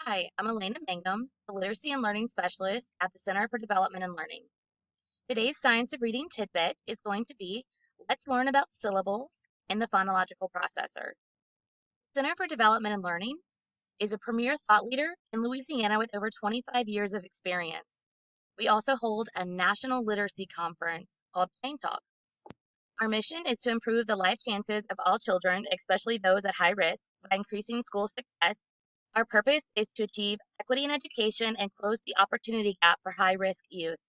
Hi, I'm Elena Mangum, the Literacy and Learning Specialist at the Center for Development and Learning. Today's Science of Reading tidbit is going to be Let's Learn About Syllables in the Phonological Processor. Center for Development and Learning is a premier thought leader in Louisiana with over 25 years of experience. We also hold a national literacy conference called Plain Talk. Our mission is to improve the life chances of all children, especially those at high risk, by increasing school success. Our purpose is to achieve equity in education and close the opportunity gap for high-risk youth.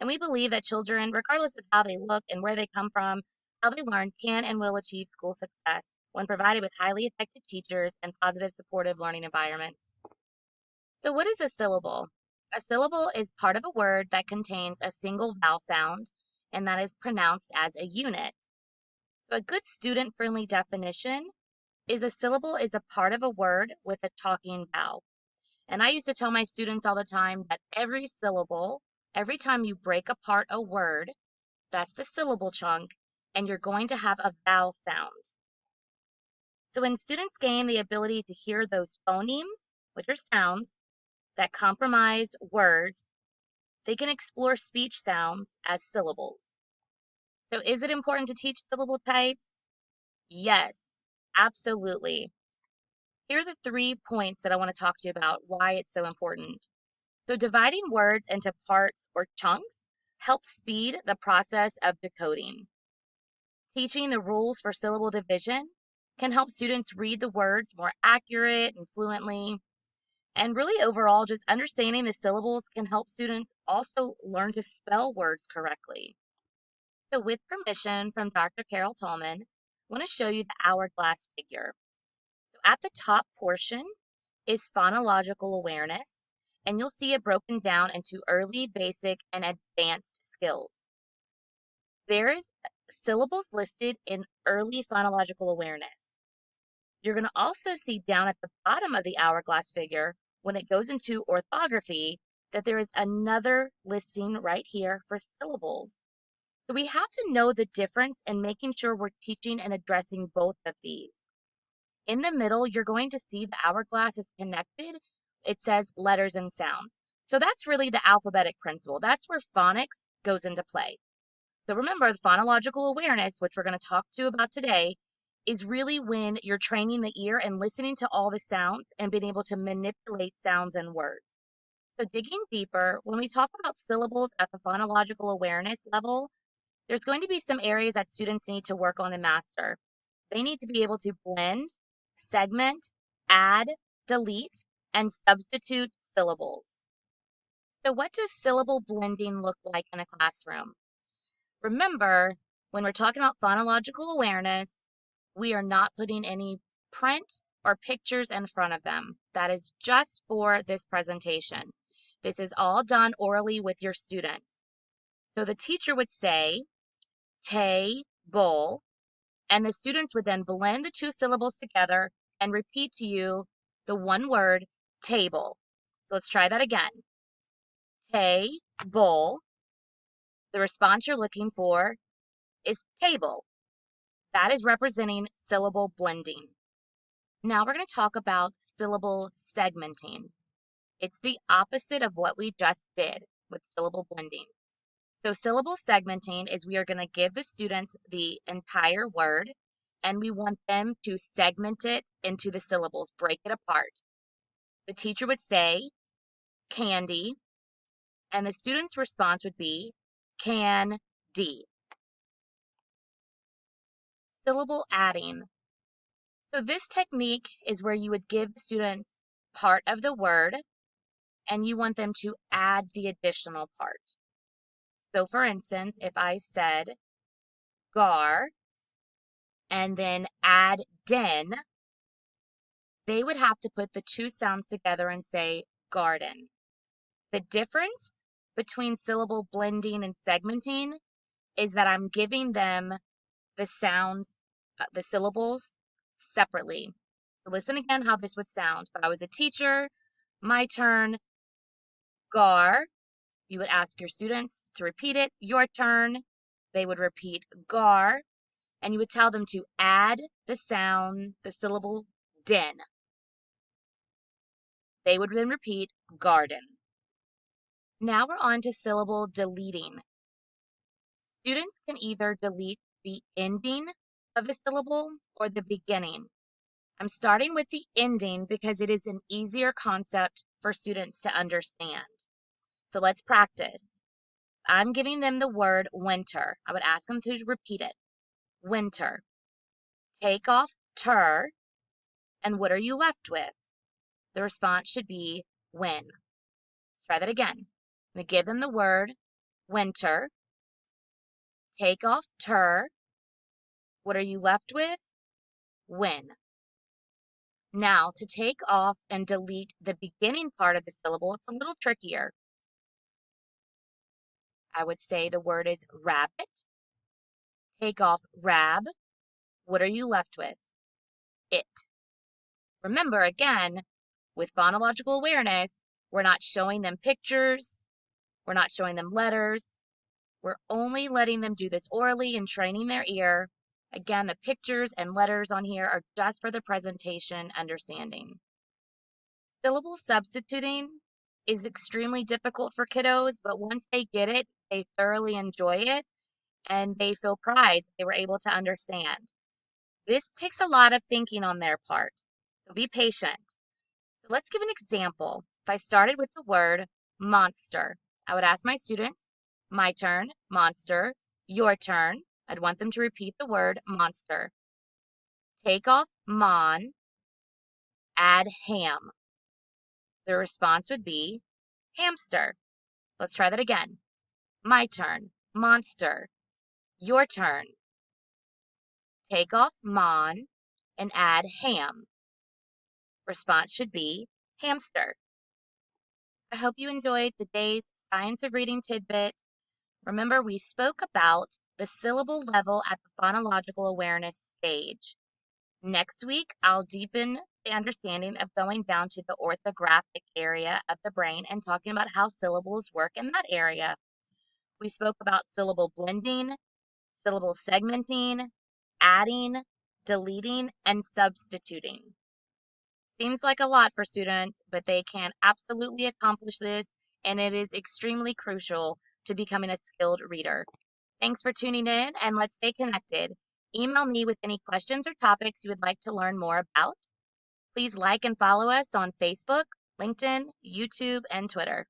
And we believe that children, regardless of how they look and where they come from, how they learn, can and will achieve school success when provided with highly effective teachers and positive supportive learning environments. So what is a syllable? A syllable is part of a word that contains a single vowel sound and that is pronounced as a unit. So a good student-friendly definition is a syllable is a part of a word with a talking vowel. And I used to tell my students all the time that every syllable, every time you break apart a word, that's the syllable chunk, and you're going to have a vowel sound. So when students gain the ability to hear those phonemes, which are sounds that comprise words, they can explore speech sounds as syllables. So is it important to teach syllable types? Yes, absolutely. Here are the 3 points that I want to talk to you about why it's so important. So dividing words into parts or chunks helps speed the process of decoding. Teaching the rules for syllable division can help students read the words more accurate and fluently. And really overall, just understanding the syllables can help students also learn to spell words correctly. So with permission from Dr. Carol Tallman, I want to show you the hourglass figure. So at the top portion is phonological awareness, and you'll see it broken down into early, basic, and advanced skills. There's syllables listed in early phonological awareness. You're going to also see down at the bottom of the hourglass figure, when it goes into orthography, that there is another listing right here for syllables. So we have to know the difference and making sure we're teaching and addressing both of these. In the middle, you're going to see the hourglass is connected. It says letters and sounds. So that's really the alphabetic principle. That's where phonics goes into play. So remember, the phonological awareness, which we're going to talk to about today, is really when you're training the ear and listening to all the sounds and being able to manipulate sounds and words. So digging deeper, when we talk about syllables at the phonological awareness level, there's going to be some areas that students need to work on and master. They need to be able to blend, segment, add, delete, and substitute syllables. So what does syllable blending look like in a classroom? Remember, when we're talking about phonological awareness, we are not putting any print or pictures in front of them. That is just for this presentation. This is all done orally with your students. So the teacher would say, ta-bull, and the students would then blend the 2 syllables together and repeat to you the one word, table. So let's try that again. Ta-bull. The response you're looking for is table. That is representing syllable blending. Now we're going to talk about syllable segmenting. It's the opposite of what we just did with syllable blending. So syllable segmenting is we are going to give the students the entire word and we want them to segment it into the syllables, break it apart. The teacher would say candy and the student's response would be can-D. Syllable adding. So this technique is where you would give students part of the word and you want them to add the additional part. So for instance, if I said gar and then add den, they would have to put the 2 sounds together and say garden. The difference between syllable blending and segmenting is that I'm giving them the sounds, the syllables separately. So listen again how this would sound. If I was a teacher, my turn, gar, you would ask your students to repeat it. Your turn, they would repeat gar, and you would tell them to add the sound, the syllable den. They would then repeat garden. Now we're on to syllable deleting. Students can either delete the ending of a syllable or the beginning. I'm starting with the ending because it is an easier concept for students to understand. So let's practice. I'm giving them the word winter. I would ask them to repeat it. Winter. Take off ter, and what are you left with? The response should be when. Let's try that again. I'm going to give them the word winter. Take off ter. What are you left with? When. Now, to take off and delete the beginning part of the syllable, it's a little trickier. I would say the word is rabbit. Take off rab. What are you left with? It. Remember, again, with phonological awareness, we're not showing them pictures. We're not showing them letters. We're only letting them do this orally and training their ear. Again, the pictures and letters on here are just for the presentation understanding. Syllable substituting is extremely difficult for kiddos, but once they get it, they thoroughly enjoy it and they feel pride they were able to understand. This takes a lot of thinking on their part, so be patient. So let's give an example. If I started with the word monster, I would ask my students, my turn, monster, your turn. I'd want them to repeat the word monster. Take off mon, add ham. The response would be hamster. Let's try that again. My turn, monster. Your turn. Take off mon and add ham. Response should be hamster. I hope you enjoyed today's Science of Reading tidbit. Remember, we spoke about the syllable level at the phonological awareness stage. Next week, I'll deepen the understanding of going down to the orthographic area of the brain and talking about how syllables work in that area. We spoke about syllable blending, syllable segmenting, adding, deleting, and substituting. Seems like a lot for students, but they can absolutely accomplish this, and it is extremely crucial to becoming a skilled reader. Thanks for tuning in, and let's stay connected. Email me with any questions or topics you would like to learn more about. Please like and follow us on Facebook, LinkedIn, YouTube, and Twitter.